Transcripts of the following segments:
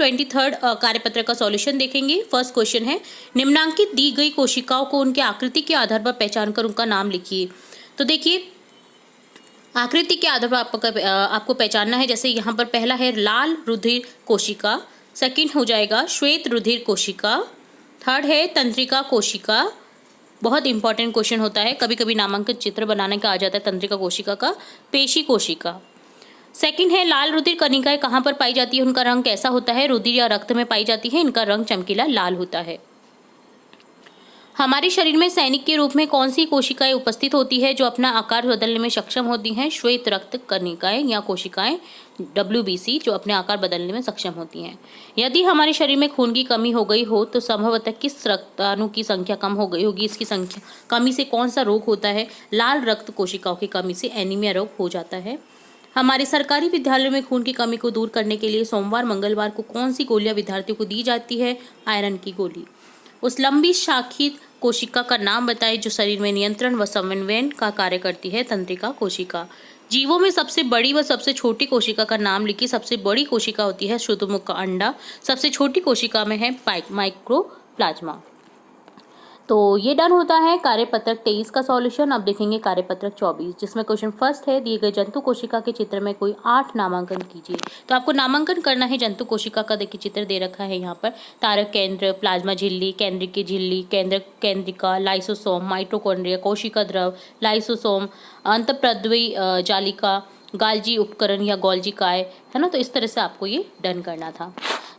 23rd कार्यपत्र का solution देखेंगे। First question है, निम्नांकित दी गई कोशिकाओं को उनके आकृति के आधार पर पहचान कर उनका नाम लिखिए। तो देखिए, आकृति के आधार पर आपको पहचानना है। जैसे यहाँ पर पहला है लाल रुधिर कोशिका, सेकंड हो जाएगा श्वेत रुधिर कोशिका, थर्ड है तंत्रिका कोशिका। बहुत इंपॉर्टेंट क्वेश्चन होता है, कभी कभी नामांकित चित्र बनाने का आ जाता है तंत्रिका कोशिका का, पेशी कोशिका। सेकंड है लाल रुधिर कणिकाएं कहाँ पर पाई जाती है, उनका रंग कैसा होता है, रुधिर या रक्त में पाई जाती है, इनका रंग चमकीला लाल होता है। हमारे शरीर में सैनिक के रूप में कौन सी कोशिकाएं उपस्थित होती है जो अपना आकार बदलने में सक्षम होती हैं, श्वेत रक्त कणिकाएं या कोशिकाएं WBC जो अपने आकार बदलने में सक्षम होती हैं। यदि हमारे शरीर में खून की कमी हो गई हो तो संभवतः किस रक्ताणु की संख्या कम हो गई होगी, इसकी संख्या कमी से कौन सा रोग होता है, लाल रक्त कोशिकाओं की कमी से एनीमिया रोग हो जाता है। हमारे सरकारी विद्यालयों में खून की कमी को दूर करने के लिए सोमवार मंगलवार को कौन सी गोलियां विद्यार्थियों को दी जाती है, आयरन की गोली। उस लंबी शाखित कोशिका का नाम बताएं जो शरीर में नियंत्रण व समन्वयन का कार्य करती है, तंत्रिका कोशिका। जीवों में सबसे बड़ी व सबसे छोटी कोशिका का नाम लिखिए। सबसे बड़ी कोशिका होती है शुतुरमुर्ग का अंडा, सबसे छोटी कोशिका में है माइक्रोप्लाज्मा। तो ये डन होता है कार्यपत्रक 23 का सॉल्यूशन। अब देखेंगे कार्यपत्रक 24, जिसमें क्वेश्चन फर्स्ट है, दिए गए जंतु कोशिका के चित्र में कोई 8 नामांकन कीजिए। तो आपको नामांकन करना है जंतु कोशिका का। देखिए चित्र दे रखा है यहाँ पर, तारक केंद्र, प्लाज्मा झिल्ली, केंद्रिक की झिल्ली, केंद्रिका, लाइसोसोम, माइटोकॉन्ड्रिया, कोशिका द्रव, लाइसोसोम, अंतःप्रद्रवी जालिका, गाल्जी उपकरण या गोल्जी काय, है ना। तो इस तरह से आपको ये डन करना था।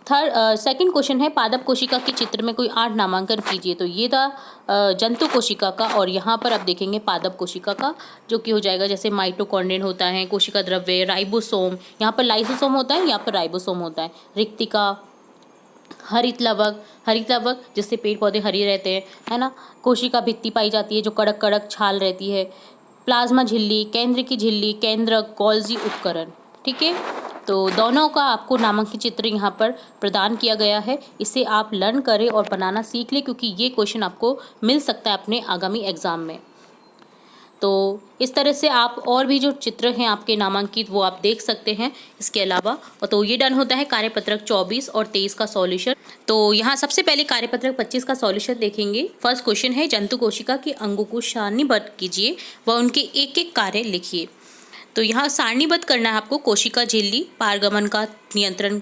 सेकंड क्वेश्चन है, पादप कोशिका के चित्र में कोई 8 नामांकन कीजिए। तो ये था जंतु कोशिका का, और यहाँ पर आप देखेंगे पादप कोशिका का, जो कि हो जाएगा जैसे माइटोकॉन्ड्रियन होता है, कोशिका द्रव्य, राइबोसोम, यहाँ पर लाइसोसोम होता है, यहाँ पर राइबोसोम होता है, रिक्तिका, हरित लवक जिससे पेड़ पौधे हरे रहते हैं, है ना। कोशिका भित्ति पाई जाती है जो कड़क कड़क छाल रहती है, प्लाज्मा झिल्ली, केंद्र की झिल्ली, केंद्रक, गोल्जी उपकरण। ठीक है, तो दोनों का आपको नामांकित चित्र यहाँ पर प्रदान किया गया है। इसे आप लर्न करें और बनाना सीख लें, क्योंकि ये क्वेश्चन आपको मिल सकता है अपने आगामी एग्जाम में। तो इस तरह से आप और भी जो चित्र हैं आपके नामांकित वो आप देख सकते हैं इसके अलावा। तो ये डन होता है कार्यपत्रक 24 और 23 का सॉल्यूशन। तो यहाँ सबसे पहले कार्यपत्रक 25 का सॉल्यूशन देखेंगे। फर्स्ट क्वेश्चन है, जंतु कोशिका के अंगों को सारणीबद्ध कीजिए व उनके एक एक कार्य लिखिए। तो यहाँ सारणीबद्ध करना है आपको। कोशिका झिल्ली, पारगमन का नियंत्रण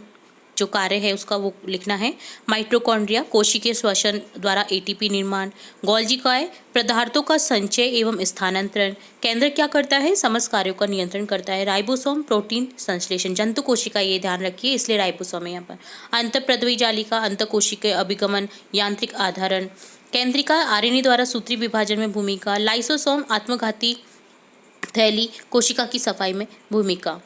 जो कार्य है उसका वो लिखना है। माइटोकॉन्ड्रिया, कोशिकीय श्वसन द्वारा ATP निर्माण। गोल्जी काय, पदार्थों का संचय एवं स्थानांतरण। केंद्र क्या करता है, समस्त कार्यों का नियंत्रण करता है। राइबोसोम, प्रोटीन संश्लेषण। जंतु कोशिका, ये ध्यान रखिए इसलिए राइबोसोम है यहाँ पर। अंतःप्रद्रवी जालिका, अंतःकोशिकीय अभिगमन, यांत्रिक आधारण। केंद्रिका, RNA द्वारा सूत्री विभाजन में भूमिका। लाइसोसोम, आत्मघाती थैली, कोशिका की सफाई में भूमिका।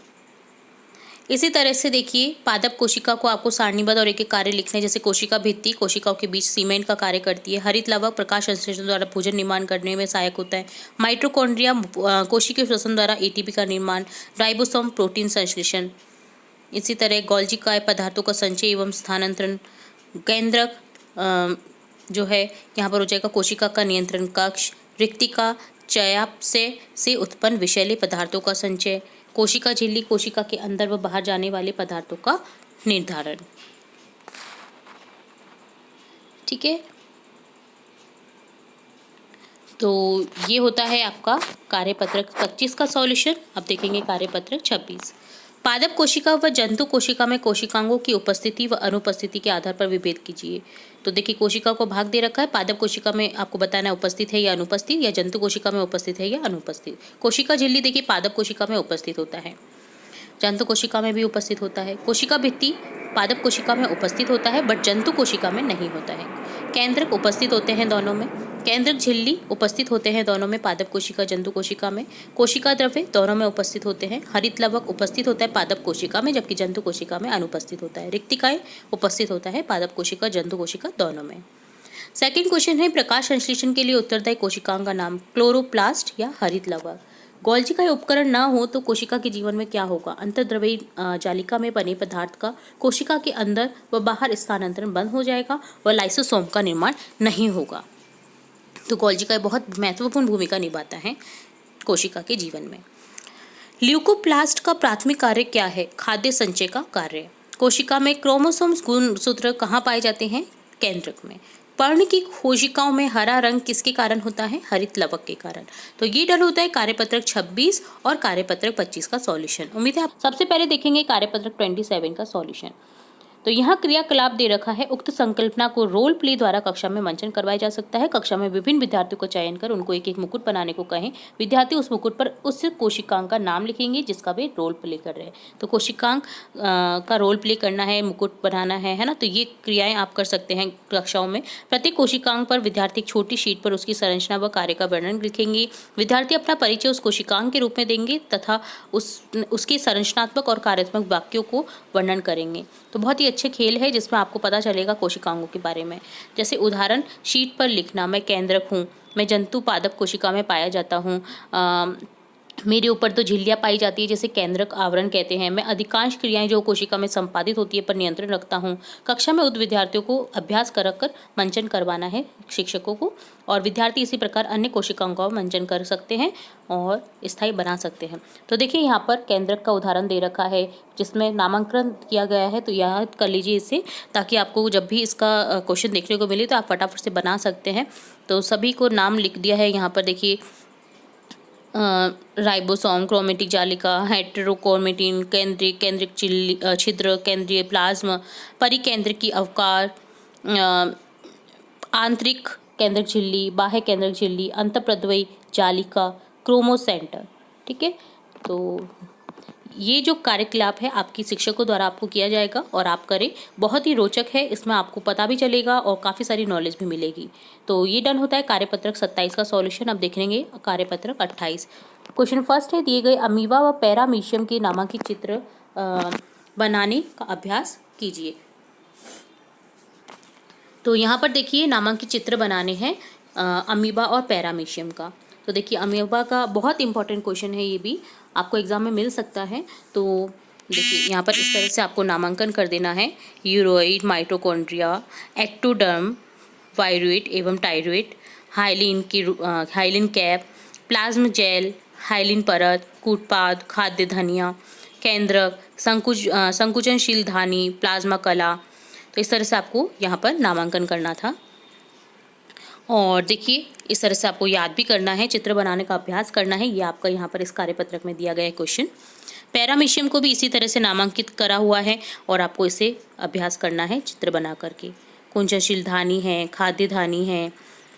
इसी तरह से देखिए पादप कोशिका को आपको सारणीबद्ध और एक एक कार्य लिखने, जैसे कोशिका भित्ति कोशिकाओं के बीच सीमेंट का कार्य करती है। हरित लवक, प्रकाश संश्लेषण द्वारा भोजन निर्माण करने में सहायक होता है। माइटोकॉन्ड्रिया, कोशिकीय श्वसन द्वारा ATP का निर्माण। राइबोसोम, प्रोटीन संश्लेषण। इसी तरह गोल्जी काय, पदार्थों का संचय एवं स्थानांतरण। केंद्रक जो है यहाँ पर हो जाएगा कोशिका का नियंत्रण कक्ष। रिक्तिका, चयापचय से उत्पन्न विषैले पदार्थों का संचय। कोशिका झिल्ली, कोशिका के अंदर व बाहर जाने वाले पदार्थों का निर्धारण। ठीक है, तो ये होता है आपका कार्यपत्रक 25 का सॉल्यूशन। अब देखेंगे कार्यपत्रक 26। पादप कोशिका व जंतु कोशिका में कोशिकांगों की उपस्थिति व अनुपस्थिति के आधार पर विभेद कीजिए। तो देखिए कोशिका को भाग दे रखा है। पादप कोशिका में आपको बताना है उपस्थित है या अनुपस्थित, या जंतु कोशिका में उपस्थित है या अनुपस्थित। कोशिका झिल्ली देखिए पादप कोशिका में उपस्थित होता है, जंतु कोशिका में भी उपस्थित होता है। कोशिका भित्ति पादप कोशिका में उपस्थित होता है बट जंतु कोशिका में नहीं होता है। केंद्रक उपस्थित होते हैं दोनों में। केंद्रक झिल्ली उपस्थित होते हैं दोनों में, पादप कोशिका जंतु कोशिका में। कोशिका द्रव्य दोनों में उपस्थित होते हैं। हरित लवक उपस्थित होता है पादप कोशिका में, जबकि जंतु कोशिका में अनुपस्थित होता है। रिक्तिकाएं उपस्थित होता है पादप कोशिका जंतु कोशिका दोनों में। सेकंड क्वेश्चन है, प्रकाश संश्लेषण के लिए उत्तरदायी कोशिकाओं का नाम। क्लोरोप्लास्ट या हरित लवक। गोल्जी का उपकरण ना हो तो कोशिका के जीवन में क्या होगा। अंतर्द्रव्यी जालिका में बने पदार्थ का कोशिका के अंदर व बाहर स्थानांतरण बंद हो जाएगा व लाइसोसोम का निर्माण नहीं होगा। तो गोल्जी का बहुत महत्वपूर्ण भूमिका निभाता है कोशिका के जीवन में। ल्यूकोप्लास्ट का प्राथमिक कार्य क्या है। खाद्य संचय का कार्य। कोशिका में क्रोमोसोम्स गुणसूत्र कहाँ पाए जाते हैं? केंद्रक में। पर्ण की कोशिकाओं में हरा रंग किसके कारण होता है? हरित लवक के कारण। तो ये डल होता है कार्यपत्रक 26 और कार्यपत्रक 25 का सॉल्यूशन। उम्मीद है आप सबसे पहले देखेंगे कार्यपत्रक 27 का सॉल्यूशन। तो यहाँ क्रियाकलाप दे रखा है, उक्त संकल्पना को रोल प्ले द्वारा कक्षा में मंचन करवाया जा सकता है। कक्षा में विभिन्न विद्यार्थियों को चयन कर उनको एक एक मुकुट बनाने को कहें। विद्यार्थी उस मुकुट पर उस कोशिकांग का नाम लिखेंगे जिसका वे रोल प्ले कर रहे हैं। तो कोशिकांग का रोल प्ले करना है, मुकुट बनाना है ना। तो ये क्रियाएं आप कर सकते हैं कक्षाओं में। प्रत्येक कोशिकांग पर विद्यार्थी एक छोटी शीट पर उसकी संरचना व कार्य का वर्णन लिखेंगे। विद्यार्थी अपना परिचय उस कोशिकांग के रूप में देंगे तथा उसके संरचनात्मक और कार्यात्मक वाक्यों को वर्णन करेंगे। तो बहुत ही अच्छे खेल है जिसमें आपको पता चलेगा कोशिकांगों के बारे में। जैसे उदाहरण, शीट पर लिखना, मैं केंद्रक हूँ, मैं जंतु पादप कोशिका में पाया जाता हूँ, मेरे ऊपर तो झिल्लियाँ पाई जाती है जैसे केंद्रक आवरण कहते हैं। मैं अधिकांश क्रियाएं जो कोशिका में संपादित होती है पर नियंत्रण रखता हूँ। कक्षा में उक्त विद्यार्थियों को अभ्यास कर मंचन करवाना है शिक्षकों को, और विद्यार्थी इसी प्रकार अन्य कोशिकाओं का मंचन कर सकते हैं और स्थायी बना सकते हैं। तो देखिए यहाँ पर केंद्रक का उदाहरण दे रखा है जिसमें नामांकन किया गया है। तो याद कर लीजिए इसे, ताकि आपको जब भी इसका क्वेश्चन देखने को मिले तो आप फटाफट से बना सकते हैं। तो सभी को नाम लिख दिया है यहाँ पर। देखिए राइबोसोम, क्रोमेटिक जालिका, हेटेरोक्रोमेटिन, केंद्रिक छिद्र, केंद्रीय प्लाज्मा, परिकेंद्रिकी अवकार, आंतरिक केंद्रक झिल्ली, बाह्य केंद्रक झिल्ली, अंतःप्रद्रवी जालिका, क्रोमोसेंटर। ठीक है, तो ये जो कार्यकलाप है आपकी शिक्षकों द्वारा आपको किया जाएगा और आप करें। बहुत ही रोचक है, इसमें आपको पता भी चलेगा और काफ़ी सारी नॉलेज भी मिलेगी। तो ये डन होता है कार्यपत्रक 27 का सॉल्यूशन। अब देखेंगे कार्यपत्रक 28। क्वेश्चन फर्स्ट है, दिए गए अमीबा व पैरामीशियम के नामांकित चित्र बनाने का अभ्यास कीजिए। तो यहाँ पर देखिए नामांकित चित्र बनाने हैं अमीबा और पैरामीशियम का। तो देखिए अमीबा का बहुत इंपॉर्टेंट क्वेश्चन है, ये भी आपको एग्जाम में मिल सकता है। तो देखिए यहाँ पर इस तरह से आपको नामांकन कर देना है। यूरोइड, माइटोकॉन्ड्रिया, एक्टोडर्म, वायरोइड एवं thyroid, hyaline cap, plasmagel, hyaline परत, कूटपाद, खाद्य धनिया, केंद्रक, संकुचनशील धानी, प्लाज्मा कला। तो इस तरह से आपको यहाँ पर नामांकन करना था। और देखिए इस तरह से आपको याद भी करना है, चित्र बनाने का अभ्यास करना है। ये आपका यहाँ पर इस कार्यपत्रक में दिया गया है क्वेश्चन। पैरामीशियम को भी इसी तरह से नामांकित करा हुआ है और आपको इसे अभ्यास करना है चित्र बना करके। कुंचनशील धानी है, खाद्य धानी है,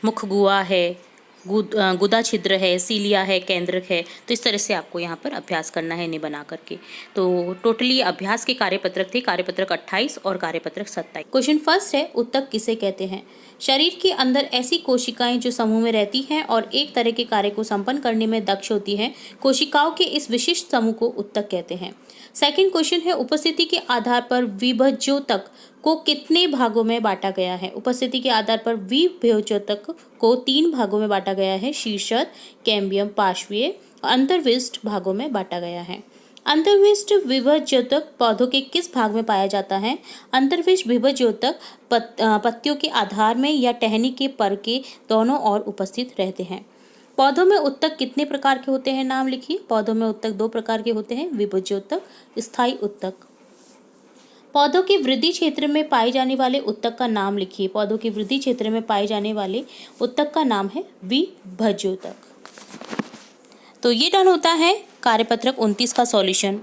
मुख गुहा है, गुदा छिद्र है, सीलिया है, केंद्रक है। तो इस तरह से आपको यहाँ पर अभ्यास करना है इन्हें बना करके। तो टोटली अभ्यास के कार्यपत्रक थे कार्यपत्रक 28 और कार्यपत्रक 27। क्वेश्चन फर्स्ट है, उत्तक किसे कहते हैं? शरीर के अंदर ऐसी कोशिकाएं जो समूह में रहती हैं और एक तरह के कार्य को संपन्न करने में दक्ष होती हैं, कोशिकाओं के इस विशिष्ट समूह को उत्तक कहते हैं। सेकंड क्वेश्चन है, उपस्थिति के आधार पर विभज्योतक को कितने भागों में बांटा गया है? उपस्थिति के आधार पर विभज्योतक को 3 भागों में बांटा गया है। शीर्षद, कैम्बियम, पार्श्वीय, अंतर्विष्ट भागों में बांटा गया है। अंतर्विष्ट विभज्योतक पौधों के किस भाग में पाया जाता है? अंतर्विष्ट विभज्योतक पत्तियों के आधार में या टहनी के पर के दोनों ओर उपस्थित रहते हैं। पौधों में उत्तक कितने प्रकार के होते हैं? नाम लिखिए। पौधों में उत्तक 2 प्रकार के होते हैं, विभज्योतक, स्थायी उत्तक। पौधों के वृद्धि क्षेत्र में पाए जाने वाले उत्तक का नाम लिखिए। पौधों के वृद्धि क्षेत्र में पाए जाने वाले उत्तक का नाम है विभज्योतक। तो ये डन होता है कार्यपत्रक 29 का सॉल्यूशन।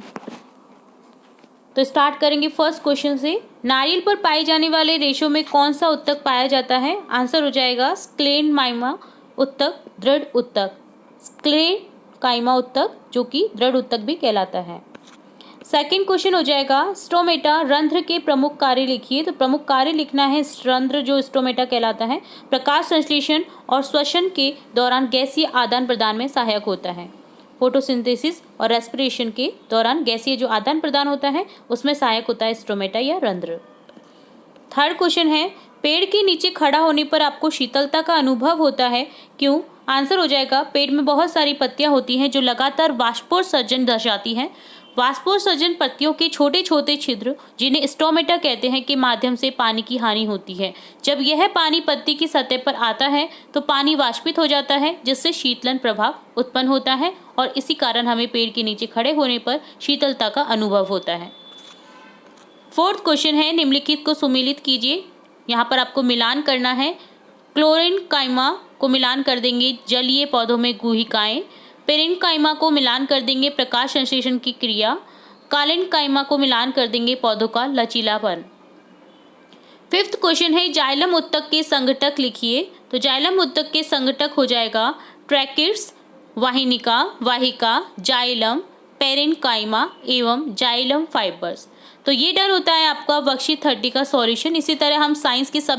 तो स्टार्ट करेंगे फर्स्ट क्वेश्चन से। नारियल पर पाए जाने वाले रेशों में कौन सा उत्तक पाया जाता है? आंसर हो जाएगा स्क्लेनकाइमा उत्तक, दृढ़ उत्तक। स्क्लेनकाइमा उत्तक जो कि दृढ़ उत्तक भी कहलाता है। सेकंड क्वेश्चन हो जाएगा स्टोमेटा रंध्र के प्रमुख कार्य लिखिए। तो प्रमुख कार्य लिखना है, रंध्र जो स्टोमेटा कहलाता है प्रकाश संश्लेषण और श्वसन के दौरान गैसीय आदान प्रदान में सहायक होता है। फोटोसिंथेसिस और रेस्पिरेशन के दौरान गैसीय जो आदान प्रदान होता है उसमें सहायक होता है स्टोमेटा या रंध्र। थर्ड क्वेश्चन है, पेड़ के नीचे खड़ा होने पर आपको शीतलता का अनुभव होता है, क्यों? आंसर हो जाएगा पेड़ में बहुत सारी पत्तियां होती हैं जो लगातार वाष्पोत्सर्जन दर्शाती हैं। वाष्पोत्सर्जन पत्तियों के छोटे छोटे छिद्र जिन्हें स्टोमेटा कहते हैं के माध्यम से पानी की हानि होती है। जब यह पानी पत्ती की सतह पर आता है तो पानी वाष्पित हो जाता है जिससे शीतलन प्रभाव उत्पन्न होता है और इसी कारण हमें पेड़ के नीचे खड़े होने पर शीतलता का अनुभव होता है। फोर्थ क्वेश्चन है, निम्नलिखित को सुमेलित कीजिए। यहाँ पर आपको मिलान करना है। क्लोरेनकाइमा को मिलान कर देंगे जलीय पौधों में गुहिकाएं। पेरेन्काइमा को मिलान कर देंगे प्रकाश संश्लेषण की क्रिया। कालेन्काइमा को मिलान कर देंगे पौधों का लचीलापन। फिफ्थ क्वेश्चन है, जाइलम उत्तक के संघटक लिखिए। तो जाइलम उत्तक के संघटक हो जाएगा ट्रैकिड्स, वाहिनिका, वाहिका, जाइलम, पेरेन्काइमा एवं जाइलम फाइबर्स। तो ये डन होता है आपका वर्कशीट 30 का सॉल्यूशन। इसी तरह हम साइंस के सब